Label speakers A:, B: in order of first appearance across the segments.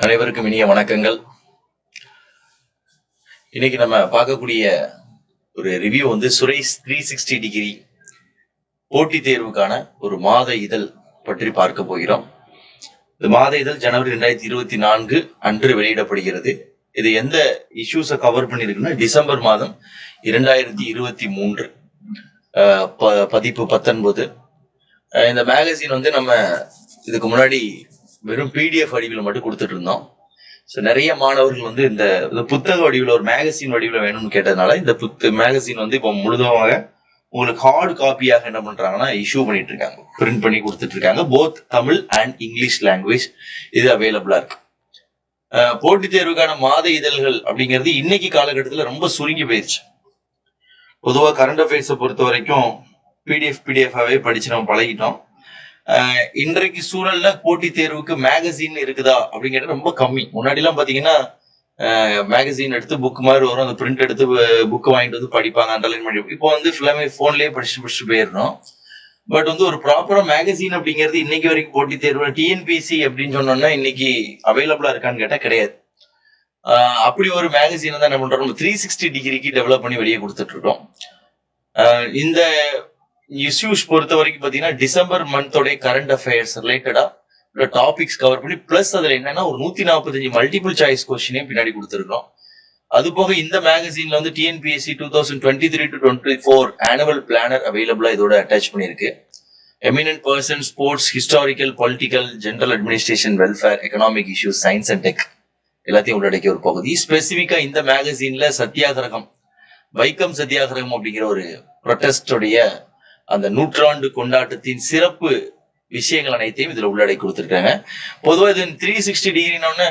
A: அனைவருக்கும் இனிய வணக்கங்கள். இன்னைக்கு நம்ம பார்க்கக்கூடிய ஒரு ரிவ்யூ சுரேஷ் 360 டிகிரி போட்டித் தேர்வுக்கான ஒரு மாத இதழ் பற்றி பார்க்க போகிறோம். இந்த மாத இதழ் ஜனவரி 2024 அன்று வெளியிடப்படுகிறது. இது எந்த இஷ்யூஸை கவர் பண்ணிருக்குன்னா டிசம்பர் மாதம் 2023 பதிப்பு 19. இந்த மேகசின் நம்ம இதுக்கு முன்னாடி வெறும் பிடிஎஃப் வடிவில் மட்டும் கொடுத்துட்டு இருந்தோம். ஸோ நிறைய மாணவர்கள் இந்த புத்தக வடிவில் ஒரு மேகசின் வடிவில் வேணும்னு கேட்டதுனால இந்த மேகசின் இப்போ முழுதாக உங்களுக்கு ஹார்ட் காப்பியாக என்ன பண்றாங்கன்னா இஷ்யூ பண்ணிட்டு இருக்காங்க, பிரிண்ட் பண்ணி கொடுத்துட்டு இருக்காங்க. Both Tamil and English language இது அவைலபிளா இருக்கு. போட்டித் தேர்வுக்கான மாத இதழ்கள் அப்படிங்கிறது இன்னைக்கு காலகட்டத்தில் ரொம்ப சுருங்கி போயிடுச்சு. பொதுவாக கரண்ட் அஃபேர்ஸை பொறுத்த வரைக்கும் பிடிஎஃபாவே படிச்சு நம்ம பழகிட்டோம். இன்றைக்கு சூழல்ல போட்டித் தேர்வுக்கு மேகசின் இருக்குதா அப்படிங்கிறது ரொம்ப கம்மி. முன்னாடி எல்லாம் பாத்தீங்கன்னா மேகசின் எடுத்து புக் மாதிரி வரும், அந்த பிரிண்ட் எடுத்து புக் வாங்கிட்டு படிப்பாங்க, அண்டர்லைன் பண்ணி. இப்போ ஃபுல்லாமே போன்லயே படிச்சுட்டு போயிடணும். பட் ஒரு ப்ராப்பரா மேகசின் அப்படிங்கிறது இன்னைக்கு வரைக்கும் போட்டித் தேர்வு டிஎன்பிஎஸ்சி அப்படின்னு சொன்னோம்னா இன்னைக்கு அவைலபிளா இருக்கான்னு கேட்டா கிடையாது. அப்படி ஒரு மேகசின் தான் என்ன பண்றோம், நம்ம 360 டிகிரிக்கு டெவலப் பண்ணி வெளியே கொடுத்துட்டு இருக்கோம். இந்த இஷ்யூஸ் பொறுத்த வரைக்கும் பாத்தீங்கன்னா டிசம்பர் மந்தோட கரண்ட் அஃபேர்ஸ் ரிலேட்டடா டாபிக்ஸ் கவர் பண்ணி பிளஸ் அதுல என்னன்னா ஒரு 145 மல்டிபிள் சாய்ஸ் கொஸ்டினையும் பின்னாடி கொடுத்துருக்கோம். அது போக இந்த மேகசின்ல டிஎன்பிஎஸ்சி 2023-24 ஆனுவல் பிளானர் அவைலபிளா இதோட அட்டாச் பண்ணிருக்கு. Eminent person, sports, historical, political, general administration, welfare, economic issues, science and tech எல்லாத்தையும் உள்ளடக்கிய ஒரு பகுதி. ஸ்பெசிபிக்கா இந்த மேகசின்ல சத்தியாகிரகம், வைக்கம் சத்தியாகிரகம் அப்படிங்கிற ஒரு ப்ரொட்டஸ்டோடைய அந்த நூற்றாண்டு கொண்டாட்டத்தின் சிறப்பு விஷயங்கள் அனைத்தையும் இதுல உள்ளடக்கி கொடுத்துருக்காங்க. பொதுவாக இது 360 டிகிரின்னு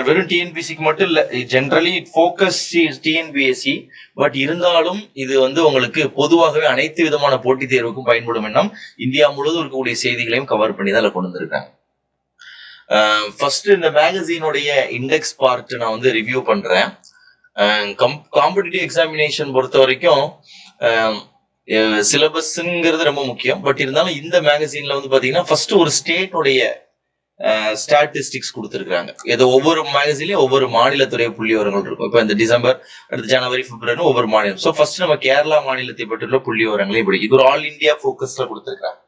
A: வெறும் டிஎன்பிஎஸ்சிக்கு மட்டும் இல்ல, ஜென்ரலி ஃபோக்கஸ் டிஎன்பிஎஸ்சி. பட் இருந்தாலும் இது உங்களுக்கு பொதுவாகவே அனைத்து விதமான போட்டித் தேர்வுக்கும் பயன்படும் எண்ணம் இந்தியா முழுவதும் இருக்கக்கூடிய செய்திகளையும் கவர் பண்ணி தான் கொண்டு வந்திருக்காங்க. ஃபர்ஸ்ட் இந்த மேகசினுடைய இண்டெக்ஸ் பார்ட் நான் ரிவ்யூ பண்றேன். காம்படிட்டிவ் எக்ஸாமினேஷன் பொறுத்த வரைக்கும் சிலபஸ்ங்கிறது ரொம்ப முக்கியம். பட் இருந்தாலும் இந்த மேகசின்ல பாத்தீங்கன்னா ஃபர்ஸ்ட் ஒரு ஸ்டேட்டோடைய ஸ்டாட்டிஸ்டிக்ஸ் கொடுத்துருக்காங்க. ஏதோ ஒவ்வொரு மேகசின்லயும் ஒவ்வொரு மாநிலத்துடைய புள்ளி விவரங்கள் இருக்கும். இப்ப இந்த டிசம்பர், அடுத்த ஜனவரி, பிப்ரவரி ஒவ்வொரு மாநிலம். ஸோ ஃபர்ஸ்ட் நம்ம கேரளா மாநிலத்தை பற்றியுள்ள புள்ளி விவரங்களையும் படிக்கும். இது ஒரு ஆல் இந்தியா போக்கஸ்ல கொடுத்துருக்காங்க.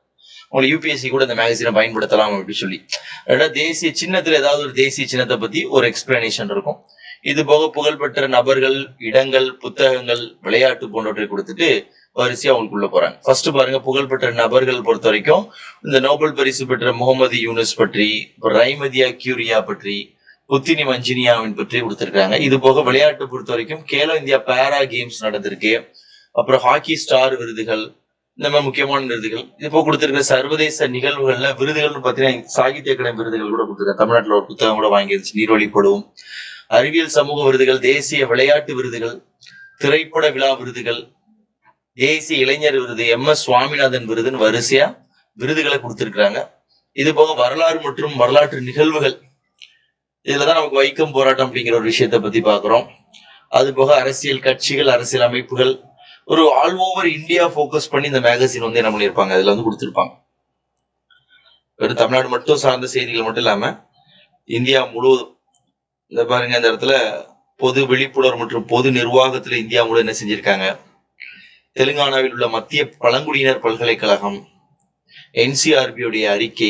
A: உங்களுக்கு யூபிஎஸ்சி கூட இந்த மேகசினை பயன்படுத்தலாம் அப்படின்னு சொல்லி தேசிய சின்னத்துல ஏதாவது ஒரு தேசிய சின்னத்தை பத்தி ஒரு எக்ஸ்பிளனேஷன் இருக்கும். இது போக புகழ்பெற்ற நபர்கள், இடங்கள், புத்தகங்கள், விளையாட்டு போன்றவற்றை கொடுத்துட்டு வரிசையா அவங்களுக்குள்ள போறாங்க. ஃபர்ஸ்ட் பாருங்க, புகழ்பெற்ற நபர்கள் பொறுத்த வரைக்கும் இந்த நோபல் பரிசு பெற்ற முகமது யூனுஸ் பற்றி, ரைமதியா கியூரியா பற்றி, புத்தினி மஞ்சினியாவின் பற்றி கொடுத்திருக்காங்க. இது போக விளையாட்டு பொறுத்த வரைக்கும் கேலோ இந்தியா பேரா கேம்ஸ் நடந்திருக்கு. அப்புறம் ஹாக்கி ஸ்டார் விருதுகள், இந்த மாதிரி முக்கியமான விருதுகள். இப்போ கொடுத்திருக்கிற சர்வதேச நிகழ்வுகள்ல விருதுகள்னு பாத்தீங்கன்னா சாகித்ய அகாடமி விருதுகள் கூட கொடுத்திருக்காங்க. தமிழ்நாட்டுல ஒரு புத்தகம் கூட வாங்கிருந்துச்சு, நீர்வழிப்படும். அறிவியல் சமூக விருதுகள், தேசிய விளையாட்டு விருதுகள், திரைப்பட விழா விருதுகள், தேசிய இளைஞர் விருது, MS சுவாமிநாதன் விருதுன்னு வரிசையா விருதுகளை கொடுத்திருக்கிறாங்க. இது போக வரலாறு மற்றும் வரலாற்று நிகழ்வுகள், இதுலதான் நமக்கு வைக்கம் போராட்டம் அப்படிங்கிற ஒரு விஷயத்த பத்தி பாக்குறோம். அது போக அரசியல் கட்சிகள், அரசியல் அமைப்புகள், ஒரு ஆல் ஓவர் இந்தியா போக்கஸ் பண்ணி இந்த மேகசின் என்ன பண்ணிருப்பாங்க, அதுல கொடுத்திருப்பாங்க. வெறும் தமிழ்நாடு மட்டும் சார்ந்த செய்திகள் மட்டும் இல்லாம இந்தியா முழுவதும் இந்த பாருங்க, இந்த இடத்துல பொது விழிப்புணர்வு மற்றும் பொது நிர்வாகத்துல இந்தியா முழு என்ன செஞ்சிருக்காங்க. தெலுங்கானாவில் உள்ள மத்திய பழங்குடியினர் பல்கலைக்கழகம், NCRB அறிக்கை.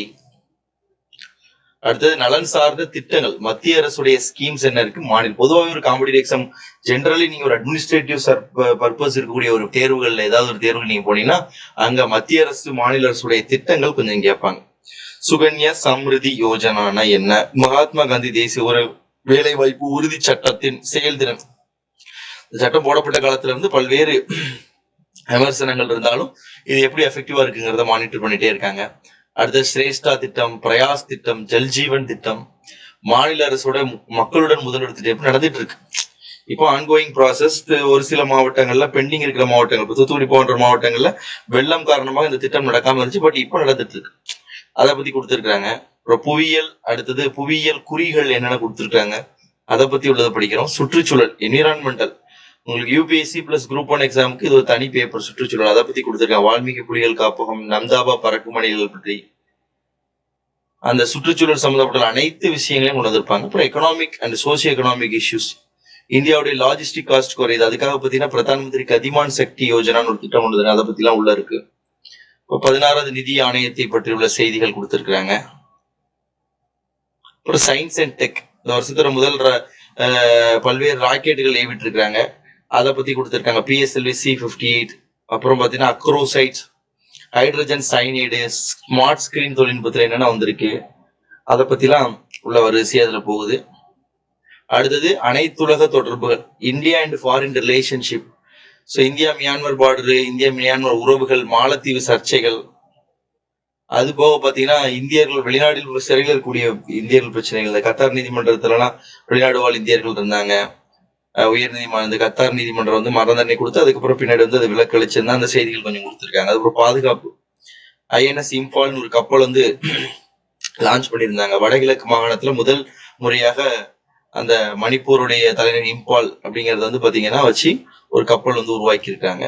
A: அடுத்தது நலன் சார்ந்த திட்டங்கள், மத்திய அரசுடைய ஸ்கீம்ஸ் என்ன இருக்கு, மாநில. பொதுவாக ஒரு காம்படிட்டிவ் எக்ஸாம் ஜென்ரலி நீங்க ஒரு அட்மினிஸ்ட்ரேட்டிவ் பர்பஸ் இருக்கக்கூடிய ஒரு தேர்வுகள்ல ஏதாவது ஒரு தேர்வு நீங்க போனீங்கன்னா அங்க மத்திய அரசு மாநில அரசுடைய திட்டங்கள் கொஞ்சம் கேட்பாங்க. சுகன்யா சம்ருதி யோஜனா என்ன, மகாத்மா காந்தி தேசிய ஒரு வேலை வாய்ப்பு உறுதி சட்டத்தின் செயல்திறன். இந்த சட்டம் போடப்பட்ட காலத்துல பல்வேறு விமர்சனங்கள் இருந்தாலும் இது எப்படி எஃபெக்டிவா இருக்குங்கிறத மானிட்டர் பண்ணிட்டே இருக்காங்க. அடுத்த சிரேஷ்டா திட்டம், பிரயாஸ் திட்டம், ஜல்ஜீவன் திட்டம், மாநில அரசோட மக்களுடன் முதல்வர் திட்டம் நடந்துட்டு இருக்கு. இப்போ ஆன்கோயிங் ப்ராசஸ். ஒரு சில மாவட்டங்கள்ல பெண்டிங் இருக்கிற மாவட்டங்கள், தூத்துக்குடி போன்ற மாவட்டங்கள்ல வெள்ளம் காரணமாக இந்த திட்டம் நடக்காம இருந்துச்சு. பட் இப்போ நடந்துட்டு இருக்கு, அதை பத்தி கொடுத்துருக்காங்க. அப்புறம் புவியியல், அடுத்தது புவியியல் குறிகள் என்னென்ன கொடுத்துருக்காங்க அதை பத்தி உள்ளதை படிக்கிறோம். சுற்றுச்சூழல், என்விரான்மெண்டல், உங்களுக்கு யூபிஎஸ்சி பிளஸ் குரூப் 1 எக்ஸாமுக்கு இது ஒரு தனி பேப்பர், சுற்றுச்சூழல், அதை பத்தி கொடுத்துருக்காங்க. வால்மீகி புலிகள் காப்பகம், நம்தாபா பறக்குமணிகள் பற்றி. அந்த சுற்றுச்சூழல் சம்பந்தப்பட்ட அனைத்து விஷயங்களையும் கொண்டு வந்திருப்பாங்க. அப்புறம் economic and socio economic issues, இந்தியாவுடைய லாஜிஸ்டிக் காஸ்ட் குறையுது, அதுக்காக பாத்தீங்கன்னா பிரதான் மந்திரி கதிமான் சக்தி யோஜனான்னு ஒரு திட்டம் கொண்டு அதை பத்தி எல்லாம் உள்ள இருக்கு. இப்போ 16வது நிதி ஆணையத்தை பற்றியுள்ள செய்திகள் கொடுத்திருக்கிறாங்க. அப்புறம் சயின்ஸ் அண்ட் டெக், இந்த வருஷத்துல முதல் பல்வேறு ராக்கெட்டுகள் ஏவிட்டு இருக்காங்க, அதை பத்தி கொடுத்திருக்காங்க. PSLV C-58, அப்புறம் பாத்தீங்கன்னா அக்ரோசைட்ஸ், ஹைட்ரஜன் சைனைடு, ஸ்மார்ட் ஸ்கிரீன் தொழில்நுட்பத்துல என்னென்ன வந்திருக்கு அதை பத்திலாம் உள்ள வரிசையா அதுல போகுது. அடுத்தது அனைத்துலக தொடர்புகள், India and foreign relationship. So India Myanmar border, India Myanmar உறவுகள், மாலத்தீவு சர்ச்சைகள், அது போக பாத்தீங்கன்னா இந்தியர்கள் வெளிநாட்டில் சிறையில் இருக்கக்கூடிய இந்தியர்கள் பிரச்சனைகள், இந்த கத்தார் நீதிமன்றத்துலலாம் வெளிநாடு வாழ் இந்தியர்கள் இருந்தாங்க. உயர் நீதிமன்றம், இந்த கத்தார் நீதிமன்றம் வந்து மரண தண்டனை கொடுத்து அதுக்கப்புறம் பின்னாடி வந்து அது விலக்களிச்சிருந்தா அந்த செய்திகள் கொஞ்சம் கொடுத்துருக்காங்க. அதுக்கப்புறம் பாதுகாப்பு, INS இம்பால்னு ஒரு கப்பல் வந்து லான்ச் பண்ணியிருந்தாங்க. வடகிழக்கு மாகாணத்துல முதல் முறையாக அந்த மணிப்பூருடைய தலைநகர் இம்பால் அப்படிங்கறத வந்து பாத்தீங்கன்னா வச்சு ஒரு கப்பல் வந்து உருவாக்கி இருக்காங்க.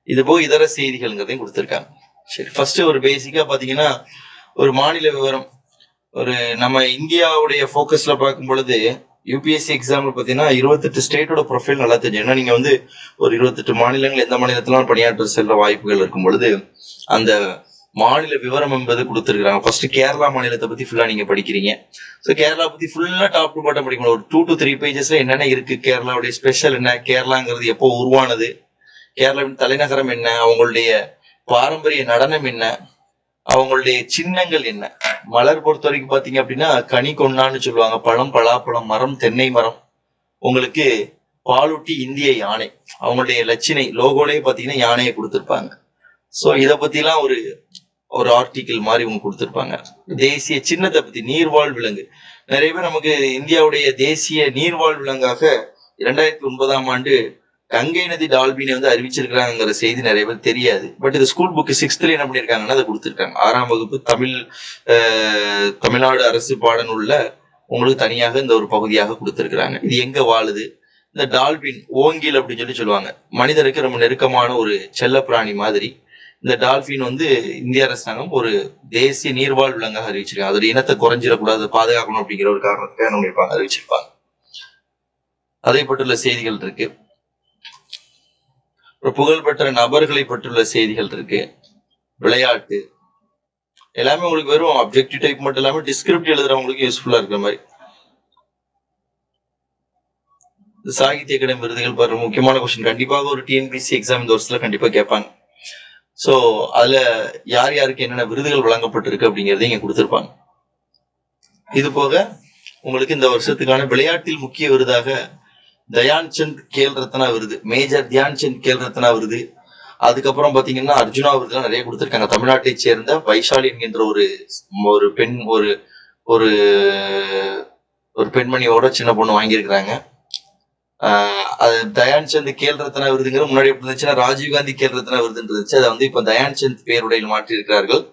A: இது போக இதர செய்திகள்ங்கிறதையும் கொடுத்திருக்காங்க. சரி, ஃபர்ஸ்ட் ஒரு பேசிக்கா பாத்தீங்கன்னா ஒரு மாநில விவரம், ஒரு நம்ம இந்தியாவுடைய போக்கஸ்ல பார்க்கும் பொழுது UPSC எக்ஸாம்ல பாத்தீங்கன்னா 28 ஸ்டேட்டோட ப்ரொஃபைல் நல்லா தெரியும். ஏன்னா நீங்க வந்து ஒரு 28 மாநிலங்கள் எந்த மாநிலத்திலாம் பணியாற்ற செல்ற வாய்ப்புகள் இருக்கும் பொழுது அந்த மாநில விவரம் என்பது கொடுத்துருக்காங்க. ஃபர்ஸ்ட் கேரளா மாநிலத்தை பத்தி ஃபுல்லா நீங்க படிக்கிறீங்க. ஸோ கேரளா பத்தி ஃபுல்லா டாப் டு பாட்டம் படிக்கணும். ஒரு 2 to 3 பேஜஸ்ல என்னென்ன இருக்கு, கேரளாவுடைய ஸ்பெஷல் என்ன, கேரளாங்கிறது எப்போ உருவானது, கேரளாவின் தலைநகரம் என்ன, அவங்களுடைய பாரம்பரிய நடனம் என்ன, அவங்களுடைய சின்னங்கள் என்ன. மலர் பொறுத்த வரைக்கும் பாத்தீங்க அப்படின்னா கனி கொண்டான்னு சொல்லுவாங்க, பழம் பலாப்பழம், மரம் தென்னை மரம், உங்களுக்கு பாலூட்டி இந்திய யானை, அவங்களுடைய லட்சணை லோகோலயே பாத்தீங்கன்னா யானையை கொடுத்திருப்பாங்க. சோ இத பத்திலாம் ஒரு ஆர்டிகிள் மாதிரி இவங்க கொடுத்திருப்பாங்க. தேசிய சின்னத்தை பத்தி, நீர்வாழ் விலங்கு, நிறைய பேர் நமக்கு இந்தியாவுடைய தேசிய நீர்வாழ் விலங்காக 2009ஆம் ஆண்டு கங்கை நதி டால்பினை வந்து அறிவிச்சிருக்காங்கிற செய்தி நிறைய பேர் தெரியாது. பட் இது ஸ்கூல் புக் 6th என்ன பண்ணிருக்காங்கன்னா அதை கொடுத்துருக்காங்க. 6ஆம் வகுப்பு தமிழ்நாடு அரசு பாடநூல்ல உங்களுக்கு தனியாக இந்த ஒரு பகுதியாக கொடுத்திருக்கிறாங்க. இது எங்க வாழுது, இந்த டால்பின் ஓங்கில் அப்படின்னு சொல்லுவாங்க, மனிதருக்கு ரொம்ப நெருக்கமான ஒரு செல்ல பிராணி மாதிரி. இந்த டால்பின் வந்து இந்திய அரசாங்கம் ஒரு தேசிய நீர்வாழ் விலங்காக அறிவிச்சிருக்காங்க. அதோட இனத்தை குறைஞ்சிடக்கூடாது, பாதுகாக்கணும் அப்படிங்கிற ஒரு காரணத்துக்காக நம்ம அறிவிச்சிருப்பாங்க. அதை பற்றியுள்ள செய்திகள் இருக்கு. புகழ்பெற்ற நபர்களை பற்றியுள்ள செய்திகள் இருக்கு. விளையாட்டு, எல்லாமே உங்களுக்கு வெறும் அப்ஜெக்டிவ் டைப் மட்டும் இல்லாம டிஸ்கிரிப்ட் எழுதுறவங்களுக்கு யூஸ்ஃபுல்லா இருக்கிற மாதிரி. சாகித்ய அகாடமி விருதுகள் பாரு, முக்கியமான கொஸ்டின், கண்டிப்பாக ஒரு TNPSC எக்ஸாம் இந்த வருஷத்துல கண்டிப்பா கேட்பாங்க. சோ அதுல யார் யாருக்கு என்னென்ன விருதுகள் வழங்கப்பட்டிருக்கு அப்படிங்கறத இங்க கொடுத்திருப்பாங்க. இது போக உங்களுக்கு இந்த வருஷத்துக்கான விளையாட்டில் முக்கிய விருதாக தயான் சந்த் கேல் ரத்னா விருது, மேஜர் தியான் சந்த் கேல் ரத்னா விருது, அதுக்கப்புறம் பாத்தீங்கன்னா அர்ஜுனா விருதுலாம் நிறைய கொடுத்திருக்காங்க. தமிழ்நாட்டை சேர்ந்த வைஷாலி என்கின்ற ஒரு பெண், ஒரு பெண்மணியோட சின்ன பொண்ணு வாங்கியிருக்கிறாங்க. தயான் சந்த் கேல் ரத்னா விருதுங்கிற முன்னாடி எப்படி இருந்துச்சுன்னா ராஜீவ்காந்தி கேல் ரத்னா விருதுன்னு இருந்துச்சு. அதை வந்து இப்ப தயான் சந்த் பேருடையில் மாற்றி இருக்கிறார்கள்.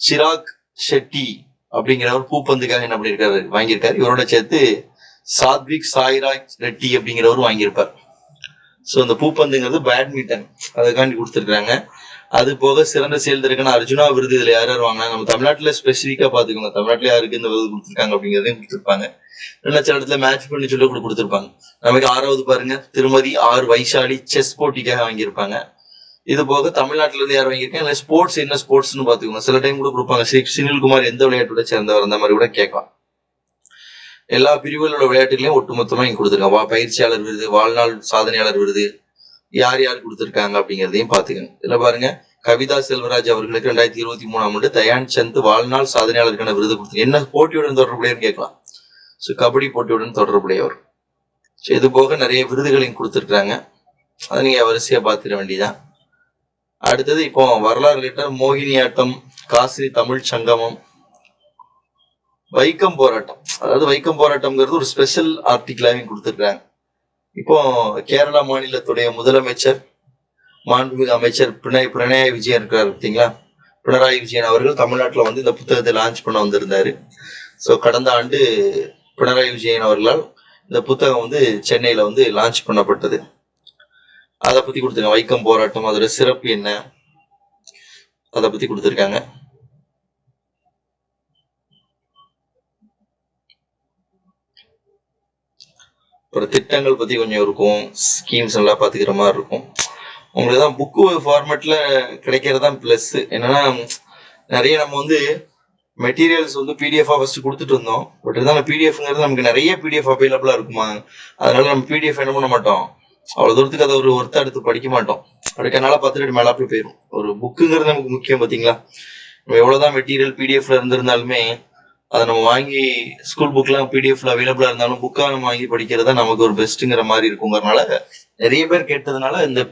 A: சிராக் ஷெட்டி அப்படிங்கிறவர் பூப்பந்துக்காக என்ன பண்ணிருக்காரு, வாங்கியிருக்காரு. இவரோட சேர்த்து சாத்விக் சாய்ராஜ் ரெட்டி அப்படிங்கிறவரும் வாங்கியிருப்பார். சோ இந்த பூப்பந்துங்கிறது பேட்மிண்டன், அதுக்காண்டி கொடுத்துருக்காங்க. அது போக சிறந்த செயல்திறக்கான அர்ஜுனா விருது இதுல யார் யார் வாங்கினா, நம்ம தமிழ்நாட்டுல ஸ்பெசிபிக்கா பாத்துக்கோங்க, தமிழ்நாட்டுல யாருக்கு இந்த விருது கொடுத்துருக்காங்க அப்படிங்கறதையும் கொடுத்துருப்பாங்க. சில இடத்துல மேட்ச் பண்ணி சொல்லி கூட கொடுத்துருப்பாங்க. நமக்கு 6வது பாருங்க, திருமதி ஆர் வைஷாலி செஸ் போட்டிக்காக வாங்கியிருப்பாங்க. இது போக தமிழ்நாட்டுல இருந்து யார் வாங்கியிருக்காங்க, ஸ்போர்ட்ஸ் என்ன ஸ்போர்ட்ஸ்னு பாத்துக்கோங்க. சில டைம் கூட கொடுப்பாங்க, சுனில்குமார் எந்த விளையாட்டோட சேர்ந்தவர், அந்த மாதிரி கூட கேட்கலாம். எல்லா பிரிவுகளோட விளையாட்டுகளையும் ஒட்டுமொத்தமா இங்க கொடுத்துருக்காங்க. பயிற்சியாளர் விருது, வாழ்நாள் சாதனையாளர் விருது, யார் யார் கொடுத்திருக்காங்க அப்படிங்கிறதையும் பாத்துக்கோங்க. இதுல பாருங்க, கவிதா செல்வராஜ் அவர்களுக்கு 2023ஆம் ஆண்டு தயான் சந்த் வாழ்நாள் சாதனையாளருக்கான விருது கொடுத்து, என்ன போட்டியுடன் தொடர்புடையவர் கேட்கலாம். ஸோ கபடி போட்டியுடன் தொடர்புடையவர். ஸோ இது போக நிறைய விருதுகளையும் கொடுத்துருக்காங்க, அதை நீங்க வரிசையா பாத்துக்க வேண்டியதான். அடுத்தது இப்போ வரலாறு ரிலேட்டட் மோகினியாட்டம், காசி தமிழ் சங்கமம், வைக்கம் போராட்டம். அதாவது வைக்கம் போராட்டம்ங்கிறது ஒரு ஸ்பெஷல் ஆர்டிகிளாவையும் கொடுத்துருக்காங்க. இப்போ கேரளா மாநிலத்துடைய முதலமைச்சர் மாண்புமிகு அமைச்சர் பினராயி விஜயன் இருக்காரு பார்த்தீங்களா, பினராயி விஜயன் அவர்கள் தமிழ்நாட்டில் வந்து இந்த புத்தகத்தை லான்ச் பண்ண வந்திருந்தாரு. ஸோ கடந்த ஆண்டு பினராயி விஜயன் அவர்களால் இந்த புத்தகம் வந்து சென்னையில வந்து லான்ச் பண்ணப்பட்டது. அதை பத்தி கொடுத்துருக்காங்க. வைக்கம் போராட்டம், அதோட சிறப்பு என்ன, அதை பத்தி கொடுத்துருக்காங்க. அப்புறம் திட்டங்கள் பத்தி கொஞ்சம் இருக்கும், ஸ்கீம்ஸ் எல்லாம் பாத்துக்கிற மாதிரி இருக்கும். உங்களுக்கு தான் புக்கு ஃபார்மேட்ல கிடைக்கிறதான் பிளஸ். என்னன்னா நிறைய நம்ம வந்து மெட்டீரியல்ஸ் வந்து பிடிஎஃபா ஃபர்ஸ்ட் கொடுத்துட்டு இருந்தோம். பட் இருந்தாலும் பிடிஎஃப்ங்கிறது நமக்கு நிறைய பிடிஎஃப் அவைலபிளா இருக்குமா, அதனால நம்ம பிடிஎஃப் என்ன பண்ண மாட்டோம், அவ்வளவு தூரத்துக்கு அதை ஒரு ஒருத்தர் எடுத்து படிக்க மாட்டோம். படிக்கனால 10 ரேட் மேல போய் போயிடும். ஒரு புக்குங்கிறது நமக்கு முக்கியம் பாத்தீங்களா. நம்ம எவ்வளவுதான் மெட்டீரியல் பிடிஎஃப்ல இருந்திருந்தாலுமே அதை நம்ம வாங்கி ஸ்கூல் புக்லாம் பிடிஎஃப்ல அவைலபிளா இருந்தாலும் புக்கா நம்ம வாங்கி படிக்கிறதா நமக்கு ஒரு பெஸ்ட்டுங்கிற மாதிரி இருக்குங்கிறனால நிறைய பேர் கேட்டதுனால இந்த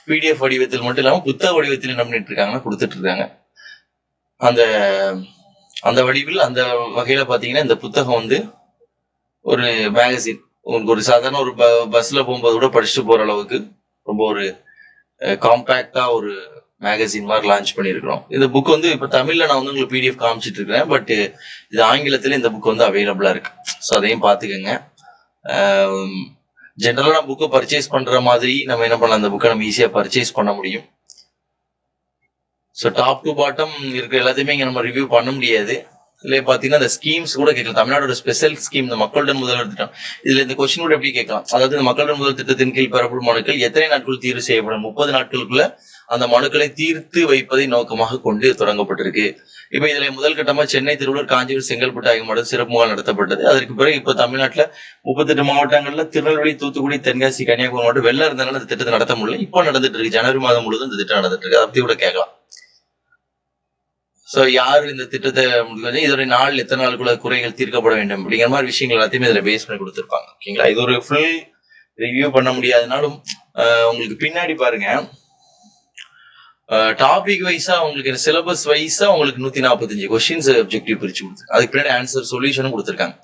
A: பிடிஎஃப் வடிவத்தில் மட்டும் இல்லாம புத்தக வடிவத்தில் என்ன பண்ணிட்டு இருக்காங்கன்னா கொடுத்துட்டு இருக்காங்க. அந்த அந்த வடிவில் அந்த வகையில பாத்தீங்கன்னா இந்த புத்தகம் வந்து ஒரு மேகசின், உங்களுக்கு ஒரு சாதாரண ஒரு பஸ்ல போகும்போது கூட படிச்சுட்டு போற அளவுக்கு ரொம்ப ஒரு காம்பேக்டா ஒரு மேகசின் மாதிரி லான்ச் பண்ணியிருக்கிறோம். இந்த புக் வந்து இப்ப தமிழ்ல நான் வந்து உங்களுக்கு பிடிஎஃப் காமிச்சிட்டு இருக்கிறேன். பட் இது ஆங்கிலத்துல இந்த புக் வந்து அவைலபிளா இருக்கு. ஸோ அதையும் பாத்துக்கோங்க. ஜென்ரலா நம்ம புக்கை பர்ச்சேஸ் பண்ற மாதிரி நம்ம என்ன பண்ணலாம், அந்த புக்கை நம்ம ஈஸியா பர்ச்சேஸ் பண்ண முடியும். ஸோ டாப் டு பாட்டம் இருக்கிற எல்லாத்தையுமே இங்க நம்ம ரிவ்யூ பண்ண முடியாது. இதுல பாத்தீங்கன்னா இந்த ஸ்கீம்ஸ் கூட கேட்கலாம். தமிழ்நாடோட ஸ்பெஷல் ஸ்கீம் இந்த மக்களுடன் முதல்வர் திட்டம். இதுல இந்த கொஸ்டின் கூட எப்படி கேட்கலாம், அதாவது இந்த மக்களுடன் முதல் திட்டத்தின் கீழ் பெறப்படும் மனுக்கள் எத்தனை நாட்கள் தீர்வு செய்யப்படும்? 30 நாட்களுக்குள்ள அந்த மனுக்களை தீர்த்து வைப்பதை நோக்கமாக கொண்டு தொடங்கப்பட்டிருக்கு. இப்ப இதுல முதல் கட்டமா சென்னை, திருவள்ளூர், காஞ்சிபுரம், செங்கல்பட்டு ஆகிய மாவட்டம் சிறப்பு முகாம் நடத்தப்பட்டது. அதற்கு பிறகு இப்ப தமிழ்நாட்டுல 38 மாவட்டங்கள்ல திருநெல்வேலி, தூத்துக்குடி, தென்காசி, கன்னியாகுமரி மாவட்டம் வெள்ளம் இருந்தனால இந்த திட்டத்தை நடத்த முடியல. இப்ப நடந்துட்டு இருக்கு. ஜனவரி மாதம் முழுவதும் இந்த திட்டம் நடந்துட்டு இருக்கு. அதை பத்தி கூட கேட்கலாம். சோ யாரு இந்த திட்டத்தை முடிவு, இதோட நாள் எத்தனை நாளுக்குள்ள குறைகள் தீர்க்கப்பட வேண்டும் அப்படிங்கிற மாதிரி விஷயங்கள் எல்லாத்தையுமே இதுல பேஸ் பண்ணி கொடுத்துருப்பாங்க. ஓகேங்களா. இது ஒரு ஃபுல் ரிவ்யூ பண்ண முடியாதுனாலும் உங்களுக்கு பின்னாடி பாருங்க, டாபிக் வைஸா உங்களுக்கு சிலபஸ் வைஸா உங்களுக்கு 145 கொஸ்டின்ஸ் அப்ஜெக்டிவ் பிரிச்சு கொடுத்துருக்காங்க. அதுக்கு பின்னாடி ஆன்சர் சொல்யூஷனும் கொடுத்துருக்காங்க.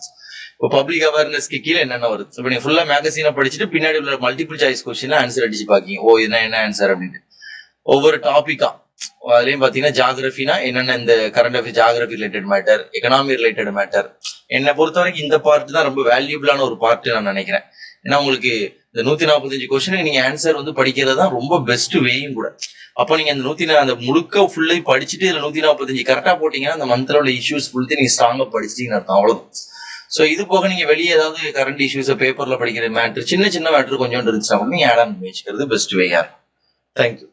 A: இப்போ பப்ளிக் அவேர்னஸ்க்கு கீழே என்னென்ன வருது, இப்போ நீங்க ஃபுல்லா மேகசீனை படிச்சுட்டு பின்னாடி உள்ள மல்டிபிள் சாய்ஸ் கொஸ்டின் ஆன்சர் அடிச்சு பாக்கீங்க. ஓ இதுனா என்ன ஆன்சர் அப்படின்னு ஒவ்வொரு டாபிக்கா. அதுலயும் பாத்தீங்கன்னா ஜாகிரபினா என்னென்ன, இந்த current affair geography related matter, economy related matter. என்னை பொறுத்த வரைக்கும் இந்த பார்ட் தான் ரொம்ப வேல்யூபிளான ஒரு பார்ட் நான் நினைக்கிறேன். ஏன்னா உங்களுக்கு இந்த 145 கொஸ்டின் நீங்க ஆன்சர் வந்து படிக்கிறது தான் ரொம்ப பெஸ்ட் வேயும் கூட. அப்போ நீங்க அந்த முழுக்க ஃபுல்லை படிச்சுட்டு இதுல 145 கரெக்டா போட்டீங்கன்னா அந்த மந்த்ல உள்ள இஷ்யூஸ் ஃபுல்த்தி நீங்க ஸ்ட்ராங்கா படிச்சிட்டீங்கன்னு அர்த்தம். அவ்வளவுதான். ஸோ இது போக நீங்க வெளியே ஏதாவது கரண்ட் இஷ்யூஸை பேப்பர்ல படிக்கிற மேட்ரு, சின்ன சின்ன மேட்ரு கொஞ்சம் இருந்துச்சுன்னா கூட நீங்க ஆட் ஆன் பண்ணி வச்சுக்கிறது பெஸ்ட் வேயா இருக்கும். தேங்க்யூ.